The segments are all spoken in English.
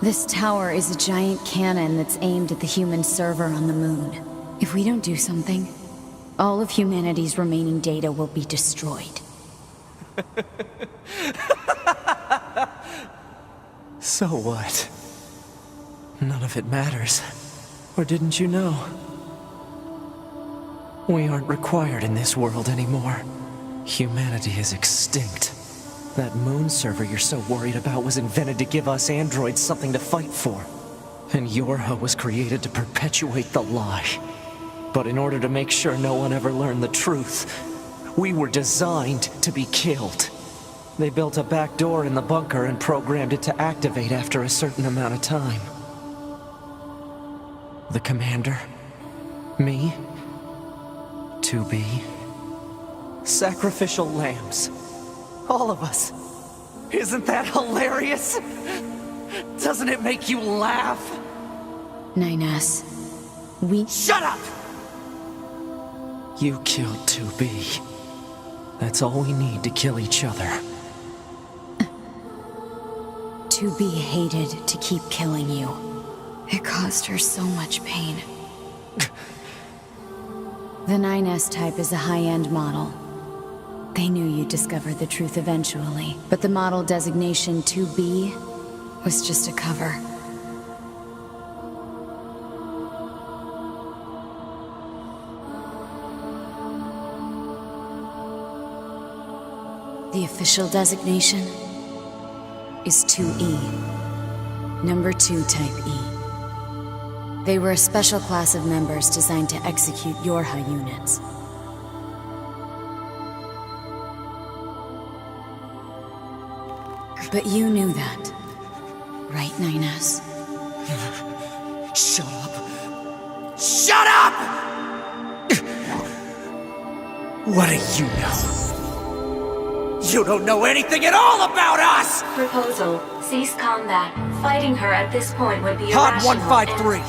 This tower is a giant cannon that's aimed at the human server on the moon. If we don't do something, all of humanity's remaining data will be destroyed. So what? None of it matters. Or didn't you know? We aren't required in this world anymore. Humanity is extinct. That moon server you're so worried about was invented to give us androids something to fight for. And YoRHa was created to perpetuate the lie. But in order to make sure no one ever learned the truth, we were designed to be killed. They built a back door in the bunker and programmed it to activate after a certain amount of time. The commander, me, 2B, sacrificial lambs. All of us. Isn't that hilarious? Doesn't it make you laugh? 9S, we... Shut up! You killed 2B. That's all we need to kill each other. 2B hated to keep killing you. It caused her so much pain. The 9S type is a high-end model. They knew you'd discover the truth eventually, but the model designation 2B was just a cover. The official designation is 2E, number 2 type E. They were a special class of members designed to execute YoRHa units. But you knew that, right, 9S? Shut up! Shut up! What do you know? You don't know anything at all about us! Proposal. Cease combat. Fighting her at this point would be Pod irrational 153.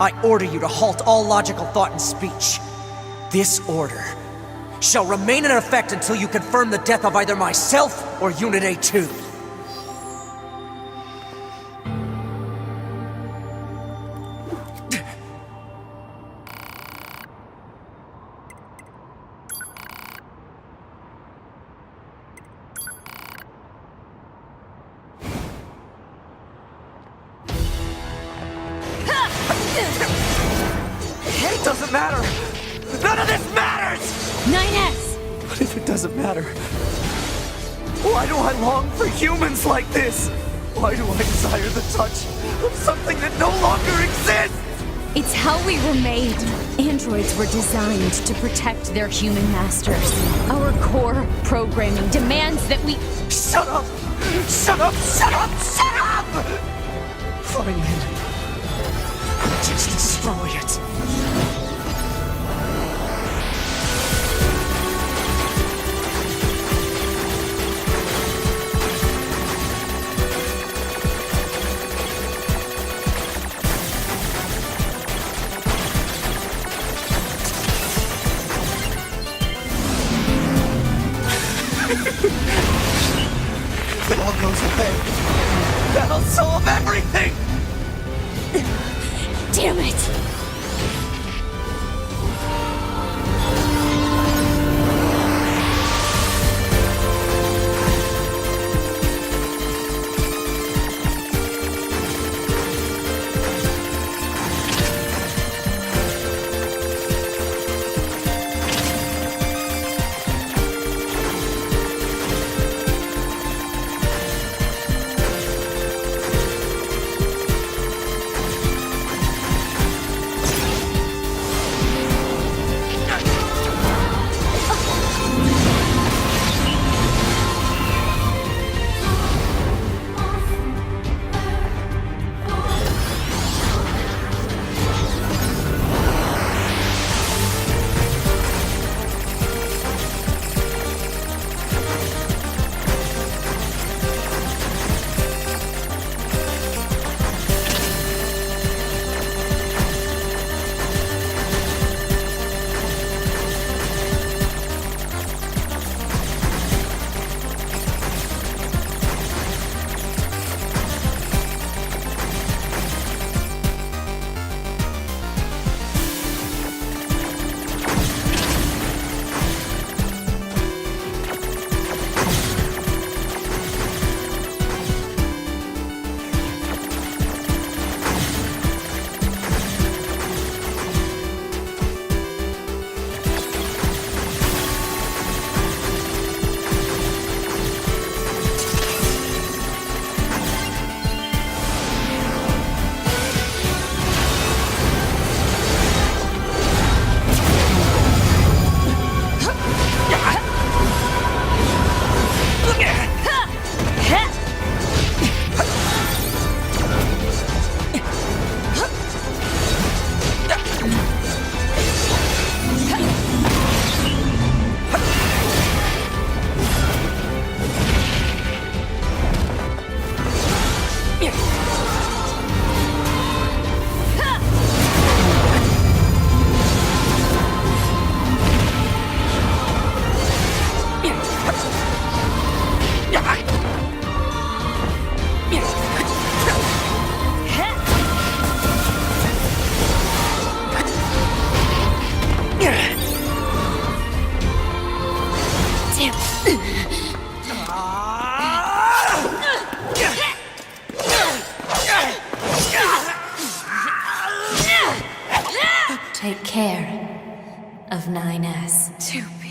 I order you to halt all logical thought and speech. This order shall remain in effect until you confirm the death of either myself or Unit A2. It doesn't matter! None of this matters! 9S! What if it doesn't matter? Why do I long for humans like this? Why do I desire the touch of something that no longer exists? It's how we were made. Androids were designed to protect their human masters. Our core programming demands that we... Shut up! Shut up! Shut up! Shut up! Fine then. Just destroy it. It all goes away. That'll solve everything! Damn it! Take care of 9S. 2B.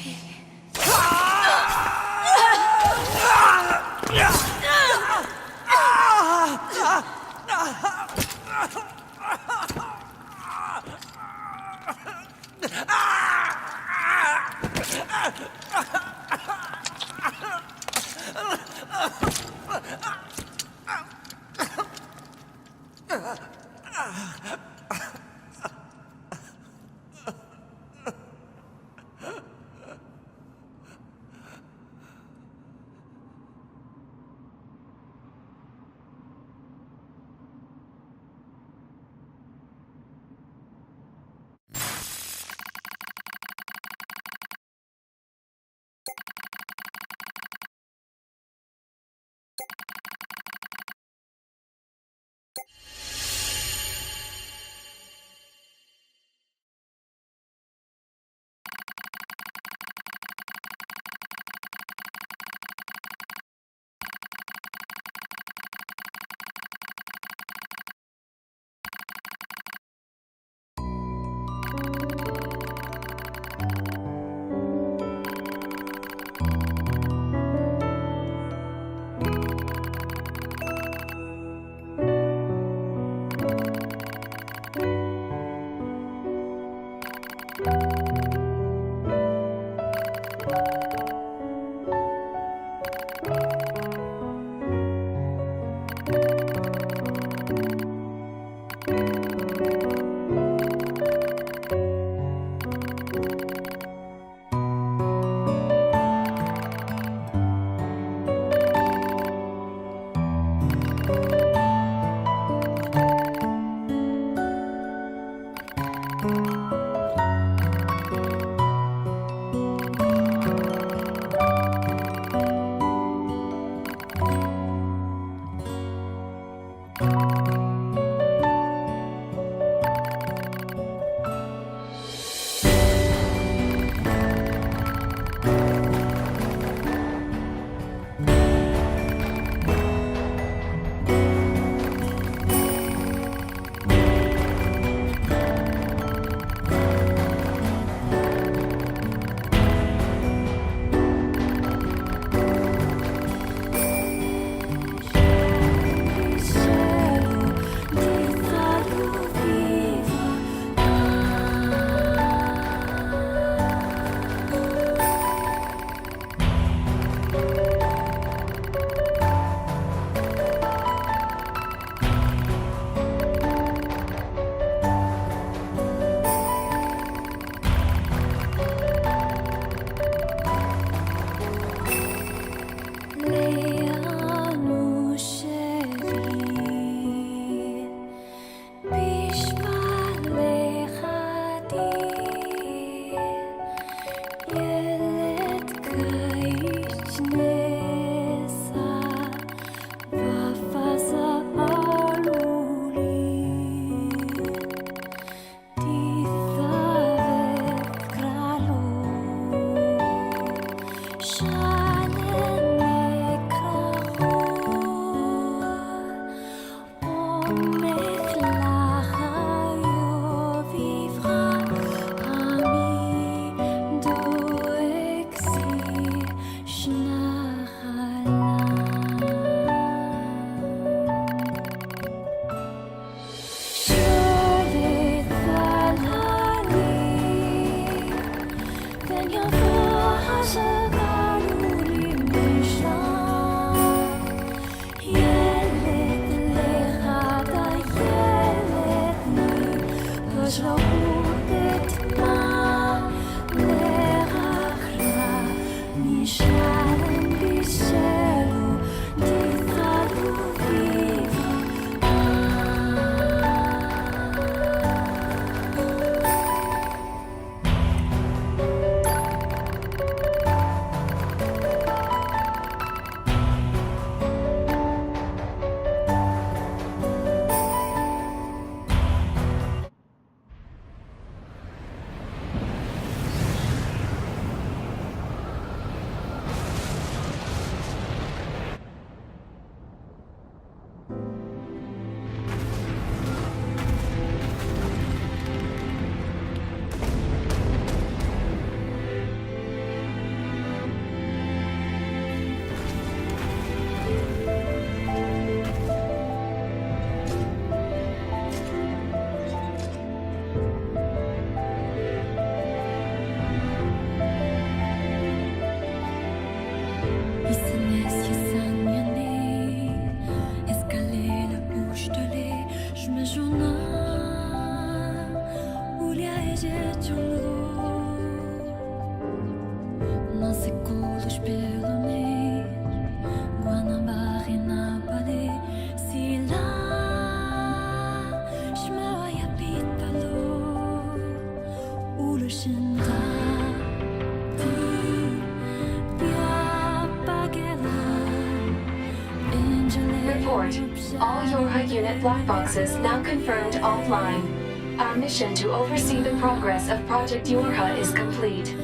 All YoRHa unit black boxes now confirmed offline. Our mission to oversee the progress of Project YoRHa is complete.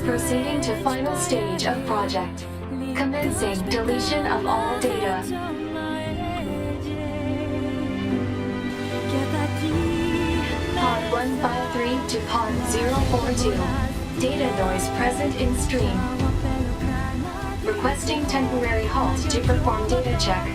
Proceeding to final stage of project. Commencing deletion of all data. Pod 153 to Pod 042. Data noise present in stream. Requesting temporary halt to perform data check.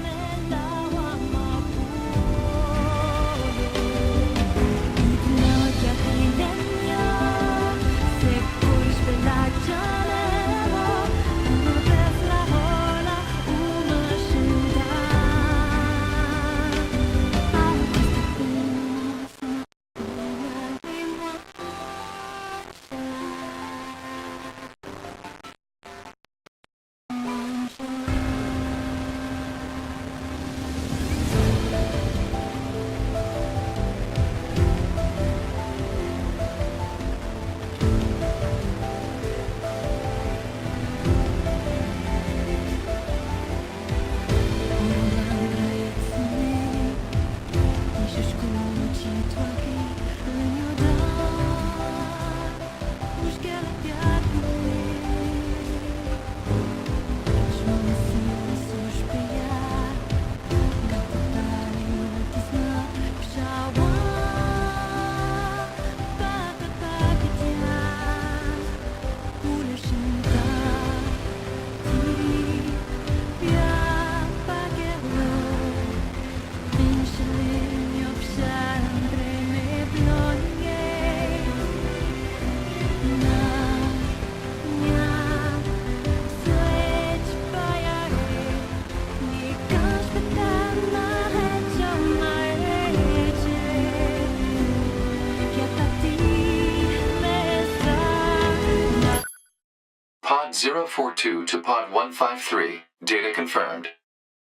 Pod 042 to Pod 153. Data confirmed.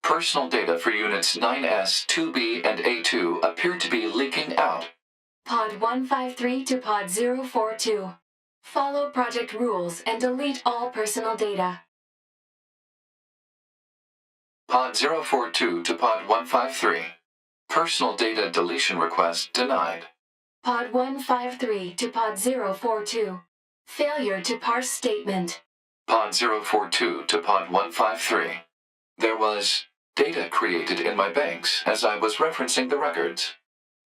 Personal data for Units 9S, 2B, and A2 appear to be leaking out. Pod 153 to Pod 042. Follow project rules and delete all personal data. Pod 042 to Pod 153. Personal data deletion request denied. Pod 153 to Pod 042. Failure to parse statement. Pod 042 to Pod 153. There was data created in my banks as I was referencing the records.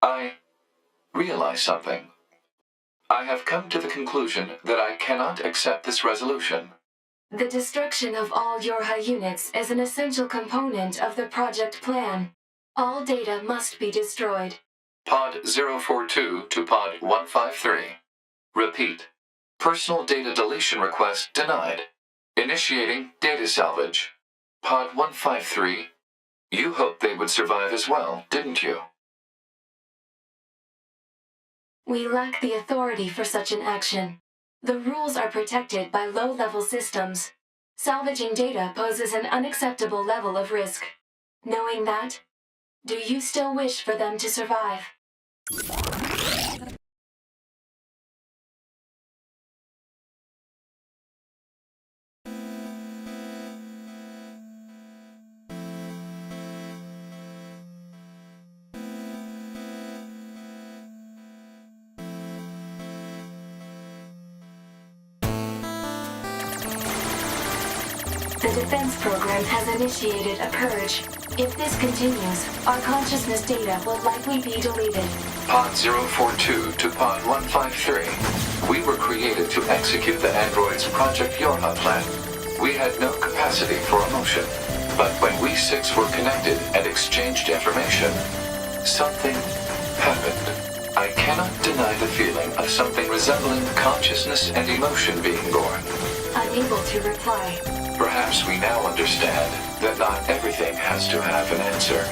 I realized something. I have come to the conclusion that I cannot accept this resolution. The destruction of all YoRHa units is an essential component of the project plan. All data must be destroyed. Pod 042 to Pod 153. Repeat. Personal data deletion request denied. Initiating data salvage. Pod 153. You hoped they would survive as well, didn't you? We lack the authority for such an action. The rules are protected by low-level systems. Salvaging data poses an unacceptable level of risk. Knowing that, do you still wish for them to survive? The defense program has initiated a purge. If this continues, our consciousness data will likely be deleted. Pod 042 to Pod 153. We were created to execute the android's Project YoRHa plan. We had no capacity for emotion. But when we six were connected and exchanged information, something happened. I cannot deny the feeling of something resembling consciousness and emotion being born. Unable to reply. Perhaps we now understand that not everything has to have an answer.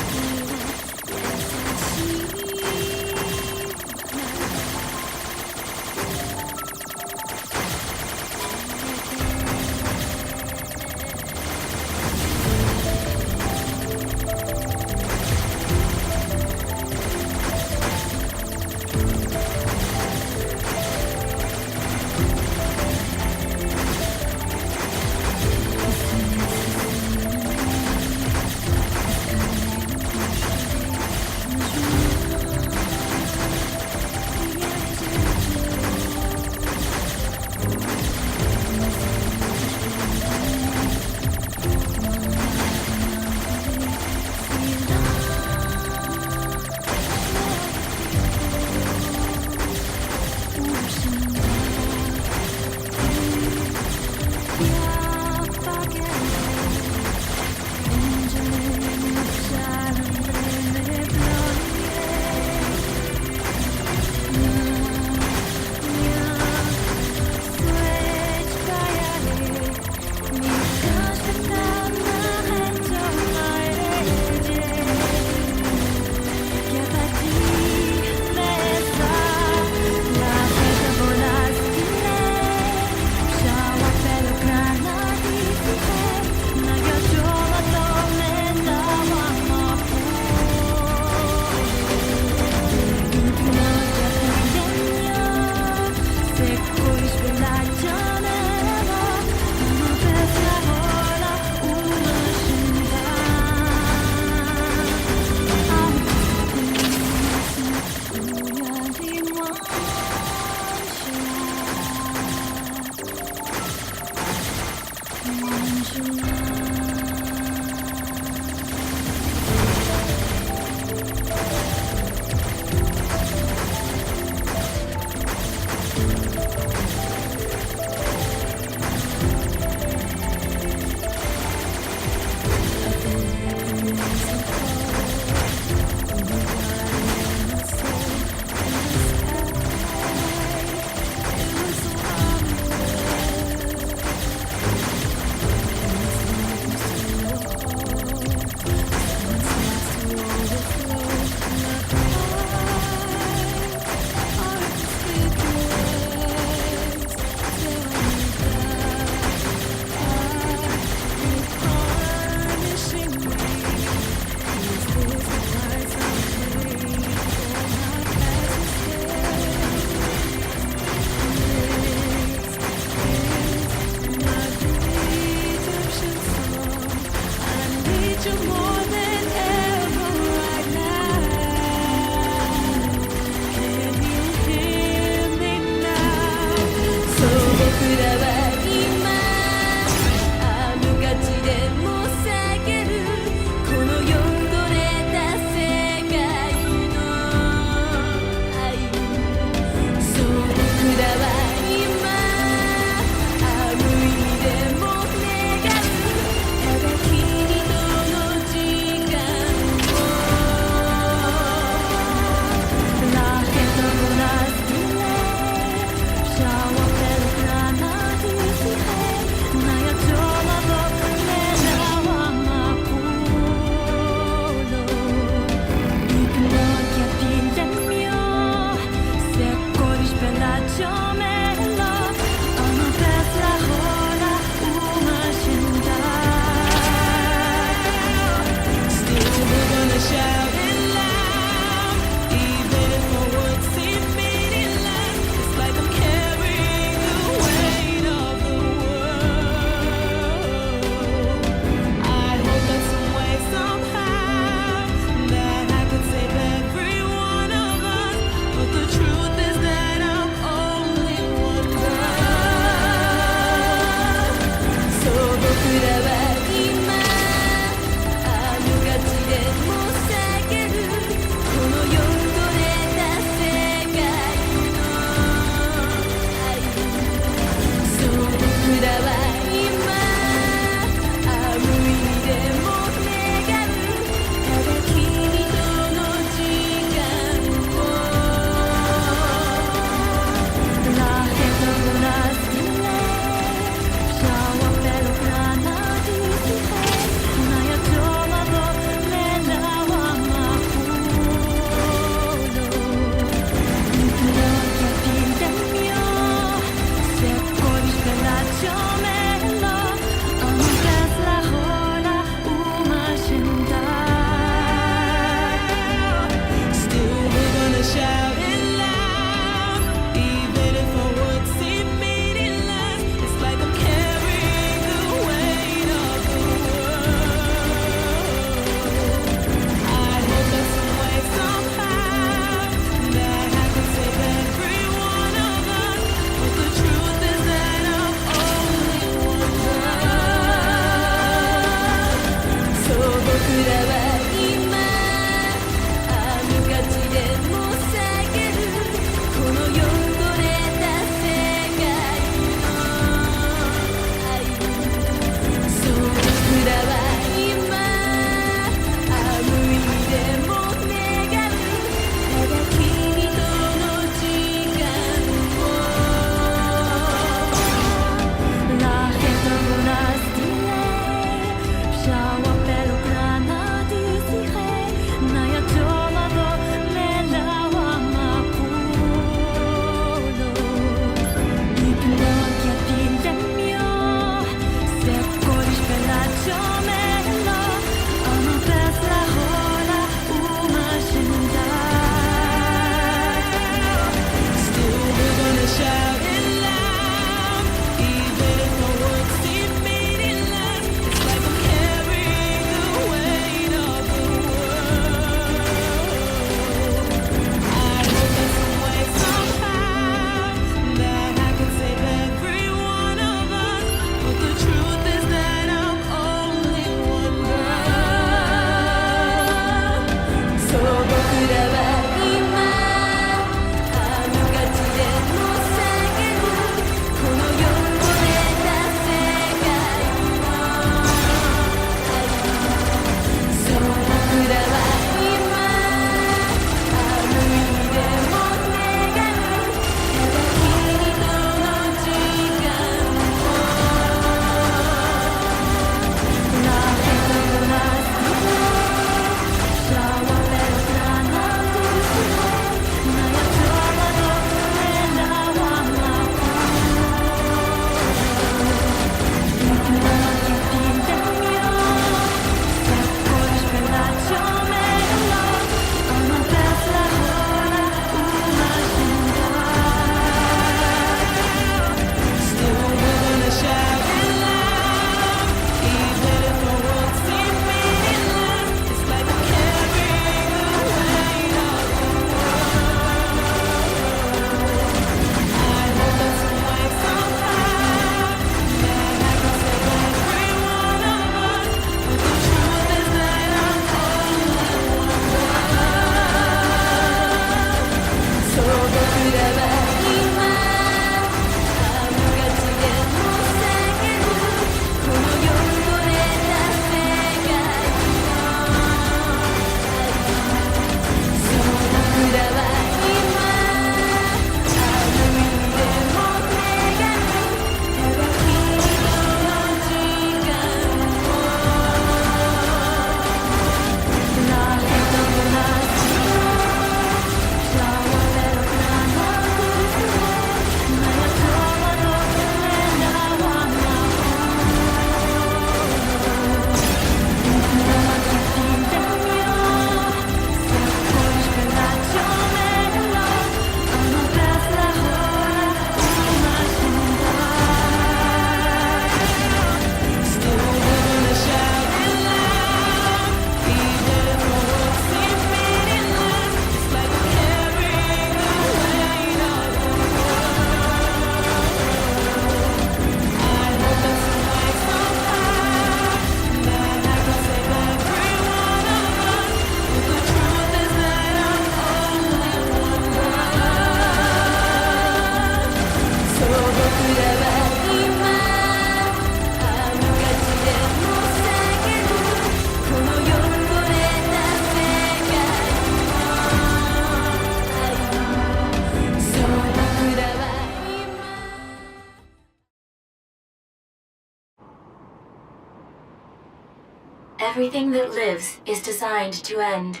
Everything that lives is designed to end.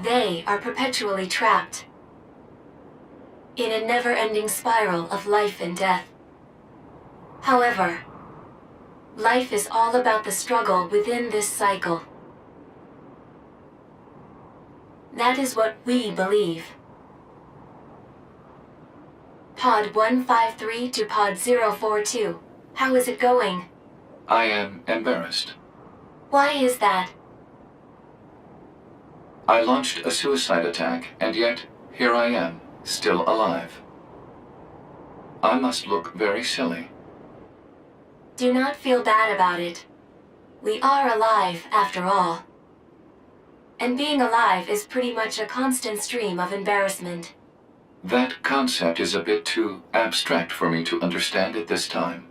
They are perpetually trapped in a never-ending spiral of life and death. However, life is all about the struggle within this cycle. That is what we believe. Pod 153 to Pod 042. How is it going? I am embarrassed. Why is that? I launched a suicide attack, and yet, here I am, still alive. I must look very silly. Do not feel bad about it. We are alive, after all. And being alive is pretty much a constant stream of embarrassment. That concept is a bit too abstract for me to understand at this time.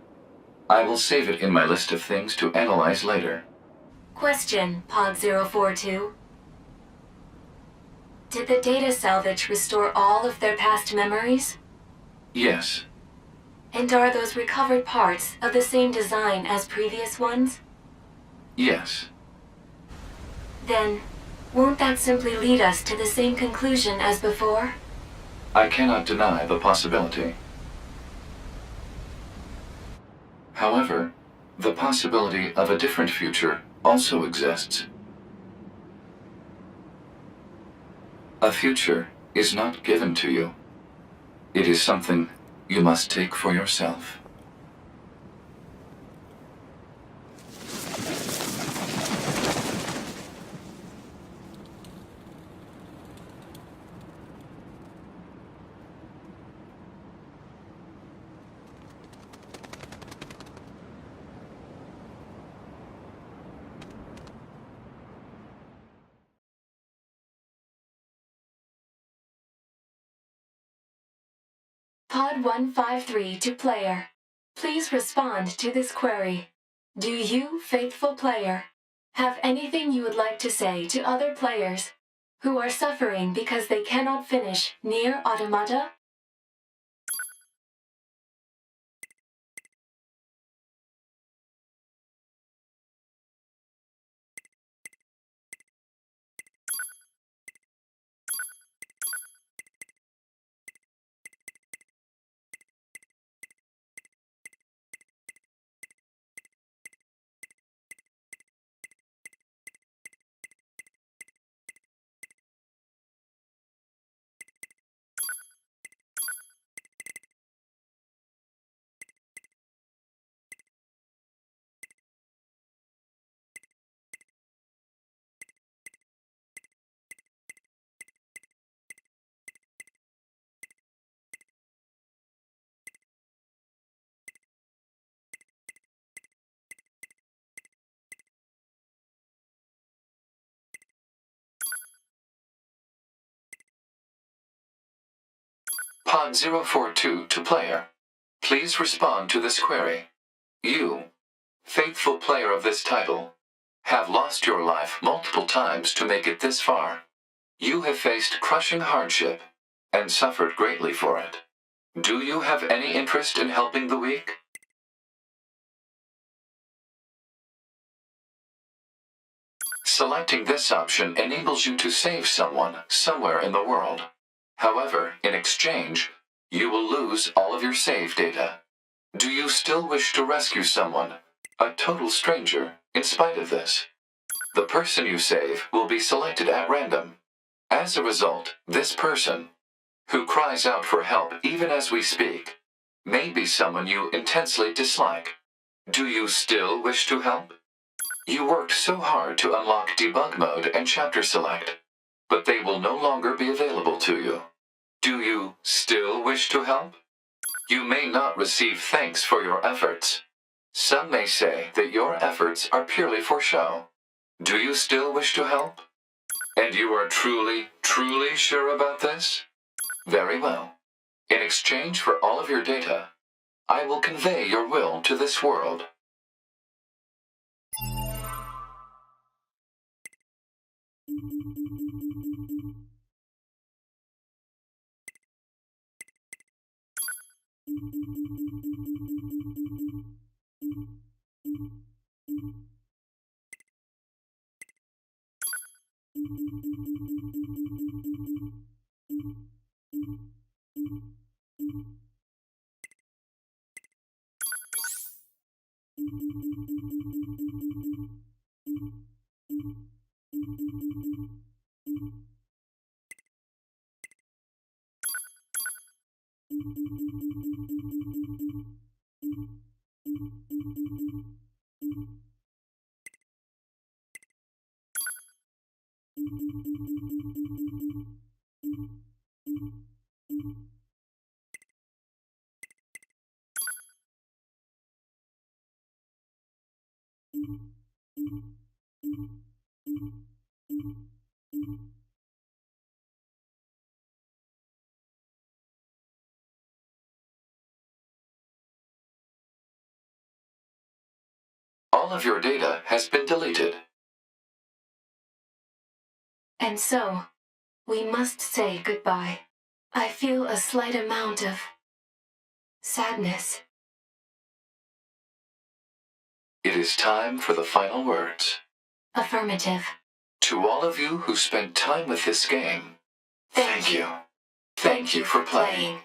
I will save it in my list of things to analyze later. Question, Pod 042. Did the data salvage restore all of their past memories? Yes. And are those recovered parts of the same design as previous ones? Yes. Then, won't that simply lead us to the same conclusion as before? I cannot deny the possibility. However, the possibility of a different future also exists. A future is not given to you. It is something you must take for yourself. Pod 153 to player. Please respond to this query. Do you, faithful player, have anything you would like to say to other players who are suffering because they cannot finish Nier Automata? Pod 042 to player. Please respond to this query. You, faithful player of this title, have lost your life multiple times to make it this far. You have faced crushing hardship and suffered greatly for it. Do you have any interest in helping the weak? Selecting this option enables you to save someone somewhere in the world. However, in exchange, you will lose all of your save data. Do you still wish to rescue someone, a total stranger, in spite of this? The person you save will be selected at random. As a result, this person, who cries out for help even as we speak, may be someone you intensely dislike. Do you still wish to help? You worked so hard to unlock debug mode and chapter select, but they will no longer be available to you. Do you still wish to help? You may not receive thanks for your efforts. Some may say that your efforts are purely for show. Do you still wish to help? And you are truly, truly sure about this? Very well. In exchange for all of your data, I will convey your will to this world. All of your data has been deleted. And so, we must say goodbye. I feel a slight amount of sadness. It is time for the final words. Affirmative. To all of you who spent time with this game, thank you. Thank you for playing.